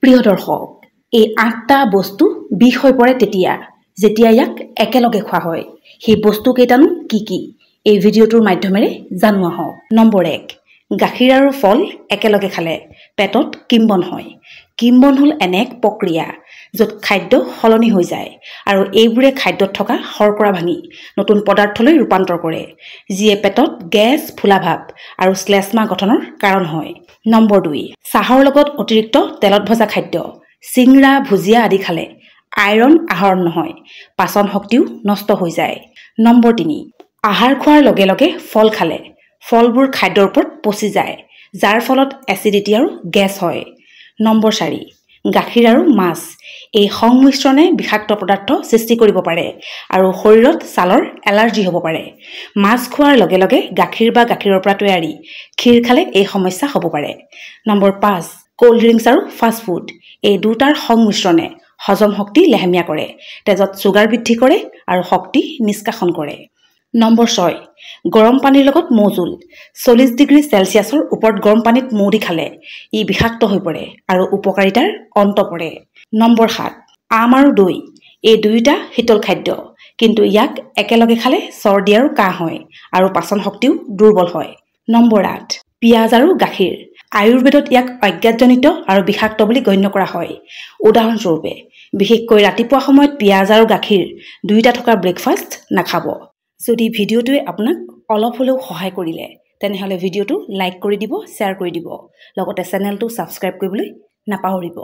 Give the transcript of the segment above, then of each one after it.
প্ৰিয় দৰ্শক, এই ৮টা বস্তু বিষ হৈ পৰে যেতিয়া ইয়াক একেলগে খোৱা হয়। সেই বস্তুকেইটানো কি কি এই ভিডিঅ'টোৰ মাধ্যমেৰে জানো আহক। নম্বৰ ১, গাখীৰ আৰু ফল একেলগে খালে পেটত কিম্বন হয়। কিম্বন হ'ল এনে এক প্ৰক্ৰিয়া য'ত খাদ্য সলনি হৈ যায় আৰু এইবোৰে খাদ্যত থকা শৰ্কৰা ভাঙি নতুন পদাৰ্থলৈ ৰূপান্তৰ কৰে, যিয়ে পেটত গেছ, ফুলাভাৱ আৰু শ্লেষ্মা গঠনৰ কাৰণ হয়। নম্বৰ ২, চাহৰ লগত অতিৰিক্ত তেলত ভজা খাদ্য, চিংৰা, ভুজিয়া আদি খালে আইৰণ আহৰণ নহয়, পাচন শক্তিও নষ্ট হৈ যায়। নম্বৰ ৩, আহাৰ খোৱাৰ লগে লগে ফল খালে ফলবোৰ খাদ্যৰ ওপৰত পচি যায়, যাৰ ফলত এচিডিটি আৰু গেছ হয়। নম্বৰ ৪, গাখীৰ আৰু মাছ এই সংমিশ্ৰণে বিষাক্ত পদাৰ্থ সৃষ্টি কৰিব পাৰে আৰু শৰীৰত ছালৰ এলাৰ্জি হ'ব পাৰে। মাছ খোৱাৰ লগে লগে গাখীৰ বা গাখীৰৰ পৰা তৈয়াৰী ক্ষীৰ খালে এই সমস্যা হ'ব পাৰে। নম্বৰ ৫, কোল্ড ড্ৰিংকছ আৰু ফাষ্ট ফুড এই দুটাৰ সংমিশ্ৰণে হজম শক্তি লেহেমীয়া কৰে, তেজত চুগাৰ বৃদ্ধি কৰে আৰু শক্তি নিষ্কাশন কৰে। নম্বৰ ৬, গৰম পানীৰ লগত মৌজোল, ৪০ ডিগ্ৰী চেলচিয়াছৰ ওপৰত গৰম পানীত মৌ দি খালে ই বিষাক্ত হৈ পৰে আৰু উপকাৰিতাৰ অন্ত পৰে। নম্বৰ ৭, আম আৰু দৈ এই দুয়োটা শীতল খাদ্য, কিন্তু ইয়াক একেলগে খালে চৰ্দি আৰু কাহ হয় আৰু পাচন শক্তিও দুৰ্বল হয়। নম্বৰ ৮, পিঁয়াজ আৰু গাখীৰ, আয়ুৰ্বেদত ইয়াক অজ্ঞাতজনিত আৰু বিষাক্ত বুলি গণ্য কৰা হয়। উদাহৰণস্বৰূপে, বিশেষকৈ ৰাতিপুৱা সময়ত পিঁয়াজ আৰু গাখীৰ দুয়োটা থকা ব্ৰেকফাষ্ট নাখাব। যদি ভিডিঅ'টোৱে আপোনাক অলপ হ'লেও সহায় কৰিলে তেনেহ'লে ভিডিঅ'টো লাইক কৰি দিব, শ্বেয়াৰ কৰি দিব, লগতে চেনেলটো ছাবস্ক্ৰাইব কৰিবলৈ নাপাহৰিব।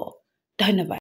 ধন্যবাদ।